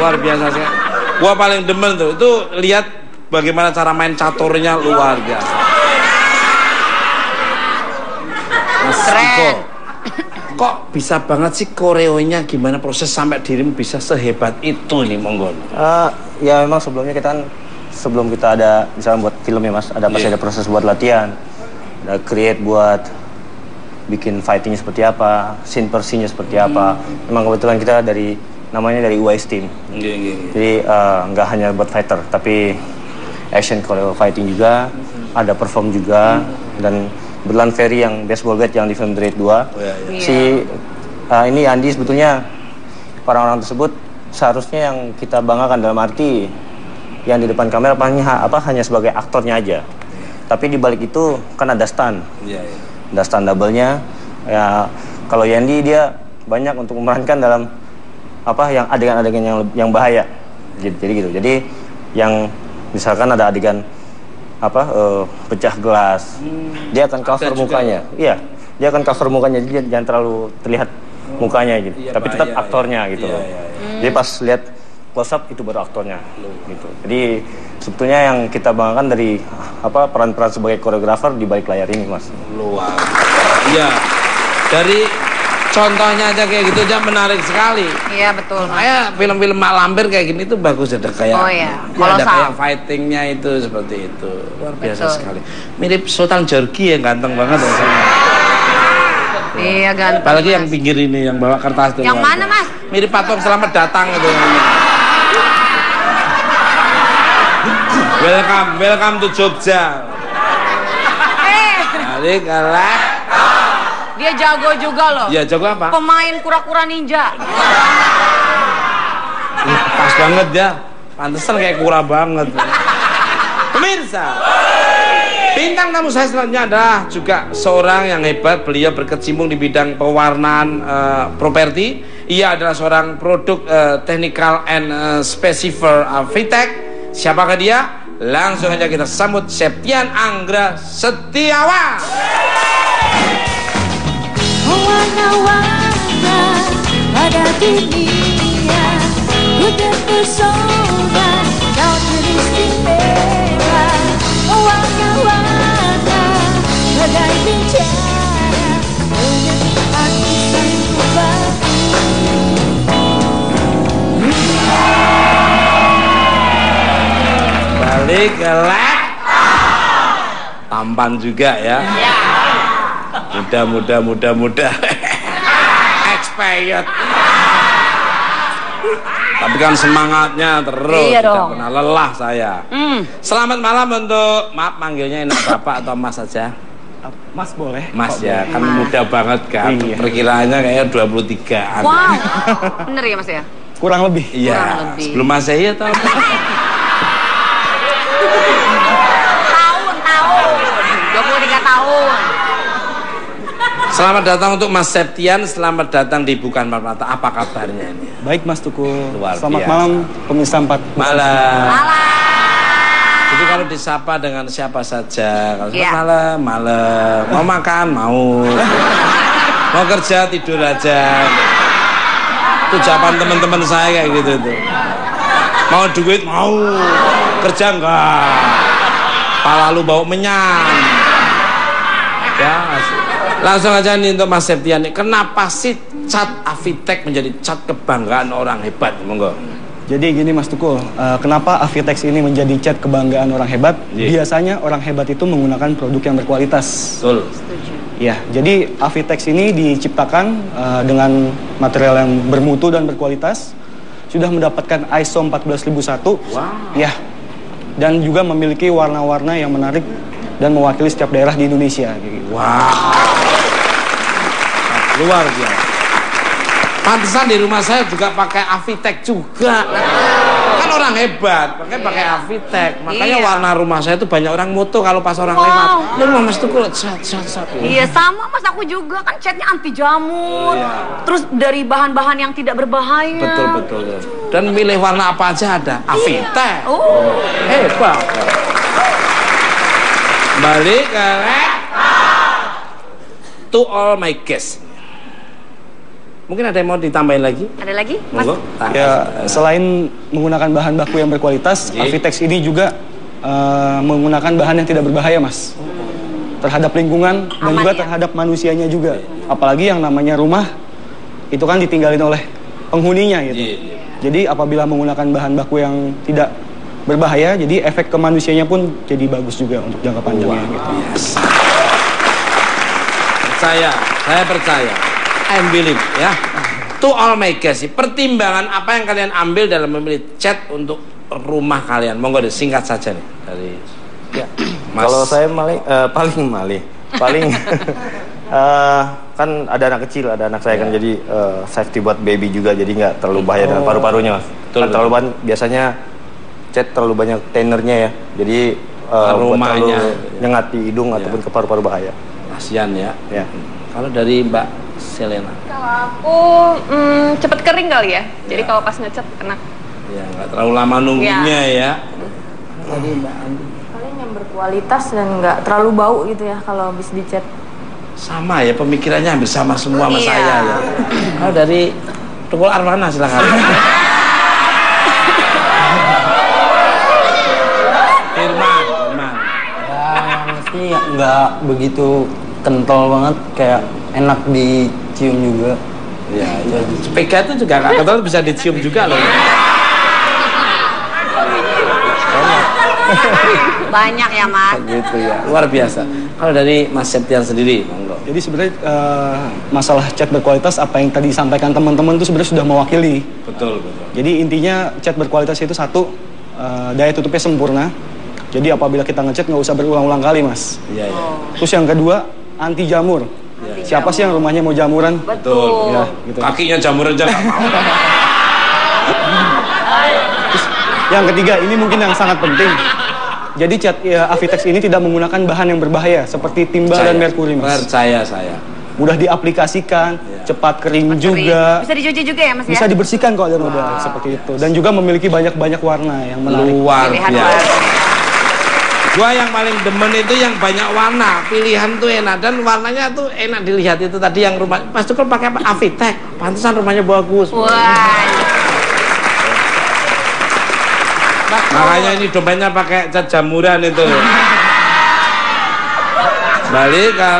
Luar biasa sih. Gua paling demen tuh. Itu lihat bagaimana cara main caturnya luar biasa. Mas Iko, kok bisa banget sih koreonya, gimana proses sampai dirimu bisa sehebat itu nih, monggo? Ya memang sebelumnya kita kan, sebelum kita ada misalnya buat film ya mas, pasti ada proses buat latihan, ada create buat bikin fightingnya seperti apa, scene per scene-nya seperti apa. Memang kebetulan kita namanya dari UIS Team. Jadi nggak hanya buat fighter, tapi action choreo fighting juga, ada perform juga, dan Berlan Ferry yang baseball bat yang di film The Raid 2. Ini Andi sebetulnya orang-orang tersebut seharusnya yang kita banggakan dalam arti yang di depan kamera hanya sebagai aktornya aja. Tapi di balik itu kan ada stunt. Ada stunt double-nya. Ya, kalau Yandi dia banyak untuk memerankan dalam yang adegan-adegan yang bahaya. Jadi gitu. Jadi yang misalkan ada adegan pecah gelas, dia akan cover mukanya. Iya, dia akan cover mukanya, jadi jangan terlalu terlihat mukanya gitu. Tapi tetap aktornya gitu. Jadi pas lihat close up itu baru aktornya gitu. Jadi sebetulnya yang kita banggakan dari peran-peran sebagai koreografer di balik layar ini, Mas. Luar. Iya. Dari contohnya aja kayak gitu aja menarik sekali. Iya betul. Kayak film-film Mak Lampir kayak gini tuh bagus, ada kayak ada kayak fightingnya itu seperti itu. Luar biasa sekali. Mirip Sultan Jorgi yang ganteng banget ya. Iya ganteng. Apalagi yang pinggir ini yang bawa kertas tuh. Yang mana Mas? Mirip Patung Selamat Datang itu. Welcome to Jogja. Balik kalah. Dia jago juga loh. Iya, jago apa? Pemain kura-kura ninja. Pas banget ya. Pantesan kayak kura banget. Pemirsa, bintang tamu saya selanjutnya adalah juga seorang yang hebat. Beliau berkecimpung di bidang pewarnaan properti. Ia adalah seorang produk technical and specifier architect. Siapakah dia? Langsung aja kita sambut Septian Anggra Setiawan. Warna-warna pada dunia, ku terpesona, kau teristimewa. Warna-warna bagai bicara, menyentuh hati sanggup batu. Balik gelap, tampan juga ya. Muda expired. Tapi kan semangatnya terus, tidak pernah lelah saya. Selamat malam untuk, maaf manggilnya enak Bapak atau Mas saja? Mas boleh. Mas ya, kan muda banget kan. Perkiraannya kayaknya 23-an. Wow, bener ya Mas ya? Kurang lebih. Iya, sebelum Masehi atau apa? Tahun 23 tahun. Selamat datang untuk Mas Septian, selamat datang di Bukan Mata. Apa kabarnya ini? Baik Mas Tuku. Selamat biasa. Malam pemirsa 4. Malam. Jadi kalau disapa dengan siapa saja, kalau malam, mau makan, mau kerja, tidur aja. Itu jawaban teman-teman saya kayak gitu tuh. Mau duit, mau kerja enggak. Pala lu bau menyan. Ya, langsung aja nih untuk Mas Septian. Kenapa sih cat Avitex menjadi cat kebanggaan orang hebat? Monggo. Jadi gini Mas Tukul, kenapa Avitex ini menjadi cat kebanggaan orang hebat? Biasanya orang hebat itu menggunakan produk yang berkualitas. Betul. Ya, jadi Avitex ini diciptakan dengan material yang bermutu dan berkualitas. Sudah mendapatkan ISO 14001. Ya. Dan juga memiliki warna-warna yang menarik dan mewakili setiap daerah di Indonesia. Gitu. Luar biasa. Pantesan di rumah saya juga pakai Avitex juga. Kan orang hebat, pakai Avitex. Makanya warna rumah saya itu banyak orang moto kalau pas orang lewat. Lu Mas Tukul cat. Iya sama Mas, aku juga kan catnya anti jamur. Terus dari bahan-bahan yang tidak berbahaya. Betul. Dan milih warna apa aja ada. Avitex. Hebat. Balik ke to all my guests. Mungkin ada yang mau ditambahin lagi? Ada lagi, Mas? Monggo. Ya, selain menggunakan bahan baku yang berkualitas, Avitex ini juga menggunakan bahan yang tidak berbahaya, Mas. Terhadap lingkungan dan juga terhadap manusianya juga. Apalagi yang namanya rumah, itu kan ditinggalin oleh penghuninya gitu. Jadi apabila menggunakan bahan baku yang tidak berbahaya, jadi efek ke manusianya pun jadi bagus juga untuk jangka panjangnya gitu. Saya percaya. I believe ya. To all my guys, pertimbangan apa yang kalian ambil dalam memilih cat untuk rumah kalian? Monggo deh, singkat saja nih dari Mas. Kalau saya paling kan ada anak kecil, ada anak saya kan, jadi safety buat baby juga, jadi nggak terlalu bahaya dengan paru-parunya, Mas. Betul, Kan terlalu biasanya cat terlalu banyak tainernya ya, jadi buat terlalu nyengat di hidung ataupun ke paru-paru bahaya. Kasian ya. Kalau dari Mbak Selena? Kalau aku cepet kering kali ya. Jadi kalau pas ngecat enak. Ya, nggak terlalu lama nunggunya ya. Tadi Mbak Andi. Paling yang berkualitas dan nggak terlalu bau gitu ya kalau habis dicat. Sama ya, pemikirannya hampir sama semua sama saya ya. Kalau dari Tukul Arwana silakan. Firman. Ya, mesti nggak begitu kental banget, kayak enak dicium juga. Ya. Sepeda itu juga nggak kental, bisa dicium juga loh. Banyak ya, Mas. Gitu ya, luar biasa. Kalau dari Mas Septian sendiri, monggo. Jadi sebenarnya masalah cat berkualitas apa yang tadi disampaikan teman-teman itu sebenarnya sudah mewakili. Betul. Jadi intinya cat berkualitas itu satu, daya tutupnya sempurna. Jadi apabila kita ngecat nggak usah berulang-ulang kali, Mas. Iya. Terus yang kedua, anti jamur. Siapa sih yang rumahnya mau jamuran? Betul. Ya, gitu. Kakinya jamuran aja nggak mau. Terus, yang ketiga, ini mungkin yang sangat penting. Jadi cat Avitex ini tidak menggunakan bahan yang berbahaya seperti timbal dan merkuri, Mas. Percaya saya. Mudah diaplikasikan, cepat kering juga. Bisa dicuci juga ya, Mas ya? Bisa dibersihkan kalau ada noda seperti itu. Dan juga memiliki banyak warna yang menarik. Luar biasa. Gua yang paling demen itu yang banyak warna, pilihan tuh enak dan warnanya tuh enak dilihat. Itu tadi yang rumah Mas Tukul pakai apa? Avitex, pantesan rumahnya bagus. Makanya ini dompetnya pakai cat jamuran itu. Balik ke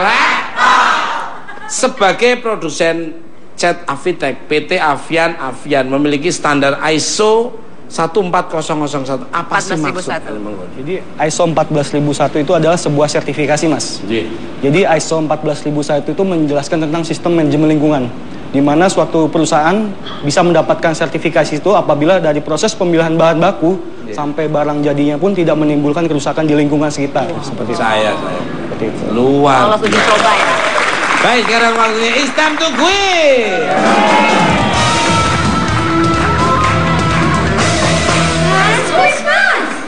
sebagai produsen cat Avitex, PT Avian memiliki standar ISO 14001. Apa sih maksudnya? Jadi ISO 14001 itu adalah sebuah sertifikasi, Mas. Jadi ISO 14001 itu menjelaskan tentang sistem manajemen lingkungan, di mana suatu perusahaan bisa mendapatkan sertifikasi itu apabila dari proses pemilihan bahan baku sampai barang jadinya pun tidak menimbulkan kerusakan di lingkungan sekitar. Seperti saya. Seperti itu. Luar. Kalau uji coba ya. Baik, sekarang waktunya it's time to quiz.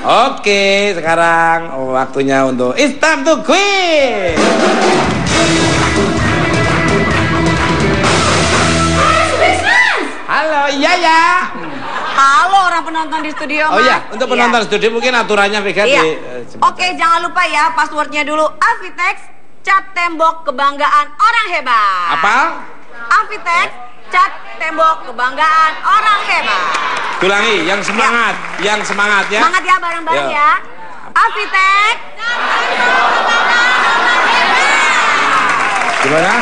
Oke, sekarang waktunya untuk it's time to quiz. Halo, iya ya. Halo orang penonton di studio, Mas. Oh iya, untuk penonton studio mungkin aturannya Vega Iya. di Oke, jangan lupa ya passwordnya dulu. Avitex, cat tembok kebanggaan orang hebat. Apa? Avitex, cat tembok kebanggaan orang hebat. Ulangi, yang semangat, yang semangat ya. Semangat ya bareng-bareng ya. Avitex. Gimana?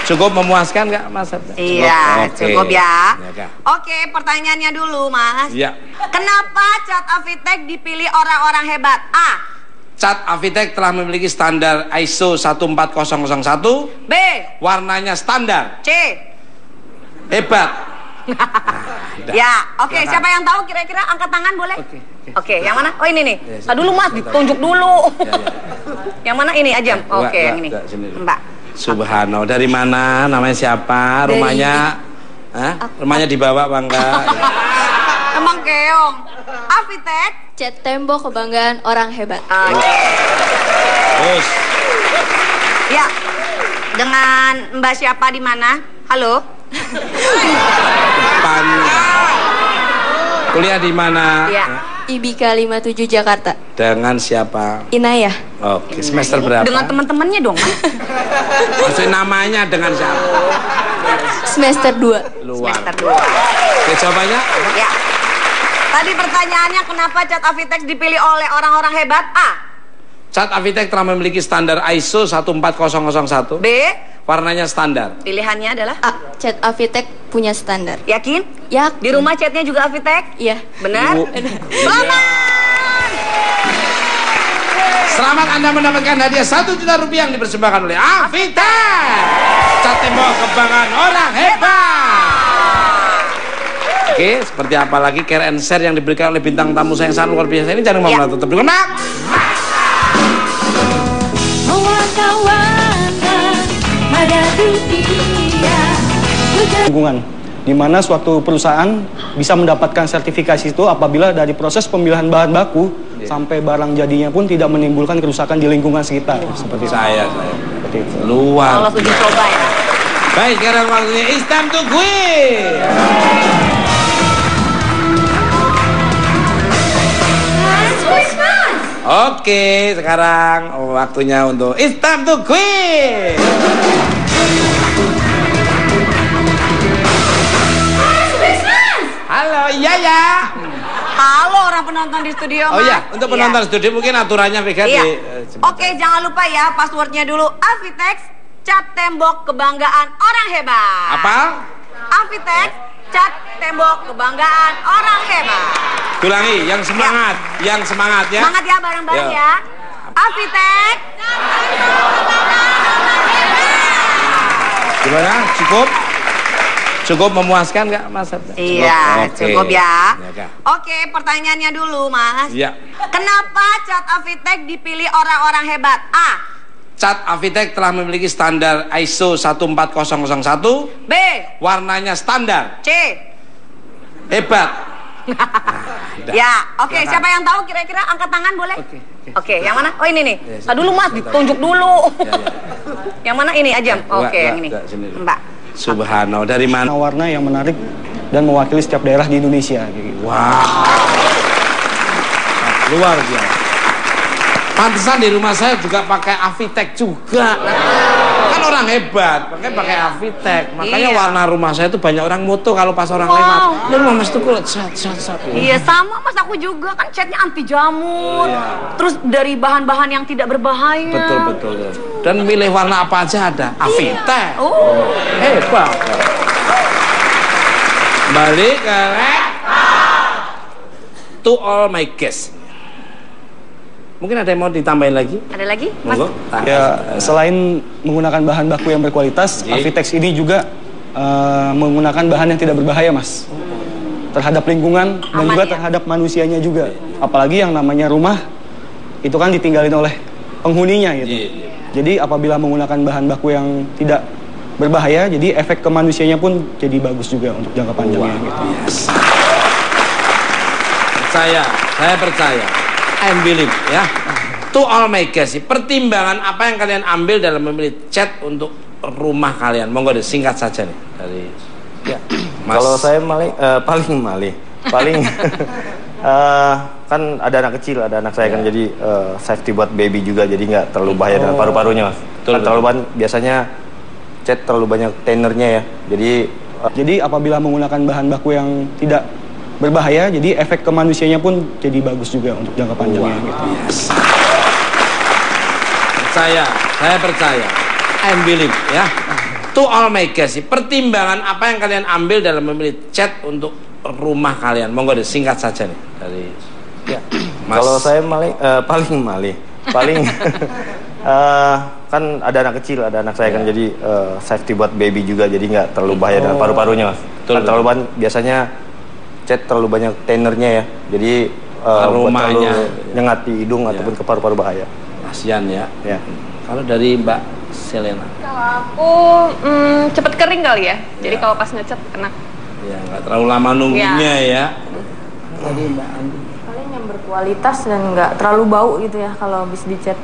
Cukup memuaskan nggak, Mas? Iya, cukup ya. Ya, Oke, pertanyaannya dulu, Mas. Iya. Kenapa cat Avitex dipilih orang-orang hebat? A. Cat Avitex telah memiliki standar ISO 14001. B. Warnanya standar. C. Hebat. Ya, oke. Siapa yang tahu kira-kira angkat tangan boleh? Oke, yang mana? Oh ini nih. Tadi dulu Mas, ditunjuk dulu. Yang mana ini aja? Oke, yang ini. Mbak. Subhanallah, dari mana? Namanya siapa? Rumahnya? Hah? Rumahnya dibawa bangga. Emang keong. Avitex, Cat tembok kebanggaan orang hebat. Terus. Ya. Dengan Mbak siapa di mana? Halo. Depan. Kuliah di mana? Ya. IBK 57 Jakarta. Dengan siapa? Inayah. Oke, semester berapa? Dengan teman-temannya dong, Mas. Maksudnya namanya dengan siapa? Semester 2. Luar. Semester 2. Oke, jawabannya? Ya. Tadi pertanyaannya kenapa cat Avitex dipilih oleh orang-orang hebat? A. Cat Avitex telah memiliki standar ISO 14001. B. Warnanya standar. Pilihannya adalah A. Cat Avitex punya standar. Yakin? Yakin. Di rumah catnya juga Avitex? Iya. Benar? Selamat! Selamat Anda mendapatkan hadiah 1 juta rupiah yang dipersembahkan oleh Avitex. Cat tembok kebanggaan orang hebat. Oke, seperti apa lagi care and share yang diberikan oleh bintang tamu saya yang sangat luar biasa ini, jangan mau menonton tetap berkenan. Lingkungan, di mana suatu perusahaan bisa mendapatkan sertifikasi itu apabila dari proses pemilihan bahan baku sampai barang jadinya pun tidak menimbulkan kerusakan di lingkungan sekitar. Seperti Saya. seperti itu. Luar. Lolos uji coba ya. Baik, sekarang waktunya it's time to quiz. Oke, sekarang waktunya untuk it's time to quiz. Halo, iya ya. Halo orang penonton di studio, Oh Mas. iya, untuk penonton studio mungkin aturannya Vega Iya. di Oke, jangan lupa ya passwordnya dulu. Avitex, cat tembok kebanggaan orang hebat. Apa? Avitex, cat tembok kebanggaan orang hebat. Ulangi, yang semangat, yang semangat ya. Semangat ya bareng-bareng Ya. ya. Avitex. Gimana? Cukup? Cukup memuaskan nggak, Mas? Iya, Oke. cukup ya. Ya, Kak. Oke, pertanyaannya dulu, Mas. Iya. Kenapa cat Avitex dipilih orang-orang hebat? A. Cat Avitex telah memiliki standar ISO 14001. B. Warnanya standar. C. Hebat. Ya, oke. Silakan. Siapa yang tahu kira-kira angkat tangan boleh? Oke, yang mana? Oh ini nih. Ya, Dulu Mas, ditunjuk dulu. Ya. Yang mana ini aja? Enggak, Oke, yang ini. enggak, sini. Mbak. Subhanallah, dari mana? warna yang menarik dan mewakili setiap daerah di Indonesia. Gitu. Wah. Luar biasa. Pantesan di rumah saya juga pakai Avitex juga. Kan orang hebat, makanya pakai Avitex. Makanya Iya. warna rumah saya itu banyak orang moto kalau pas orang lewat. Lu Mas tuh kok cat. Iya sama Mas, aku juga kan catnya anti jamur. Iya. Terus dari bahan-bahan yang tidak berbahaya. Betul. Dan milih warna apa aja ada. Avitex. Oh. Hebat. Balik ke to all my guests. Mungkin ada yang mau ditambahin lagi? Ada lagi? Mas? Monggo. Ya, selain menggunakan bahan baku yang berkualitas, Iya. Avitex ini juga menggunakan bahan yang tidak berbahaya, Mas. Terhadap lingkungan dan Aman juga ya? terhadap manusianya juga. Apalagi yang namanya rumah itu kan ditinggalin oleh penghuninya gitu. Iya. Jadi apabila menggunakan bahan baku yang tidak berbahaya, jadi efek ke manusianya pun jadi bagus juga untuk jangka panjangnya gitu. Yes. Saya percaya. I believe ya. To all my guys, pertimbangan apa yang kalian ambil dalam memilih cat untuk rumah kalian? Monggo deh, singkat saja nih dari ya. Mas. Kalau saya paling kan ada anak kecil, ada anak saya kan, jadi safety buat baby juga, jadi nggak terlalu bahaya dengan paru-parunya, Mas. Betul, Kan terlalu biasanya cat terlalu banyak tannernya ya, Jadi apabila menggunakan bahan baku yang tidak berbahaya, jadi efek ke manusianya pun jadi bagus juga untuk jangka panjangnya gitu. Yes. Saya percaya. I believe ya. To all my guys, pertimbangan apa yang kalian ambil dalam memilih cat untuk rumah kalian? Monggo deh, singkat saja nih dari ya. Mas. Kalau saya paling kan ada anak kecil, ada anak saya kan, jadi safety buat baby juga, jadi nggak terlalu bahaya dengan paru-parunya, Mas. Betul, Kan terlalu biasanya cat terlalu banyak tannernya ya, jadi buat terlalu nyengat di hidung ataupun ke paru-paru bahaya. Kasian ya. Ya. Kalau dari Mbak Selena, Kalau aku cepet kering kali ya. Jadi kalau pas ngecat enak. ya nggak terlalu lama nunggunya ya. Tadi Mbak Andi. Paling yang berkualitas dan nggak terlalu bau gitu ya kalau habis dicat.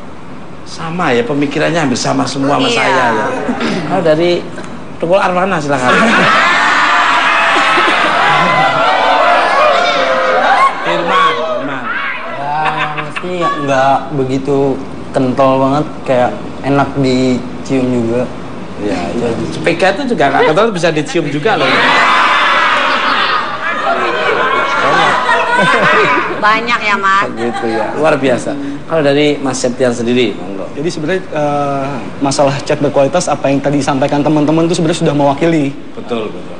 Sama ya, pemikirannya hampir sama semua sama Iya. saya ya. Kalau dari Tukul Arwana silakan. Firman. nggak begitu kental banget, kayak enak dicium juga. Ya, ya. Sepeda itu juga nggak kental, bisa dicium juga loh. Banyak ya Mas. Gitu ya, luar biasa. Kalau dari Mas Septian sendiri, monggo. Jadi sebenarnya masalah chat berkualitas apa yang tadi disampaikan teman-teman itu sebenarnya sudah mewakili. Betul, betul.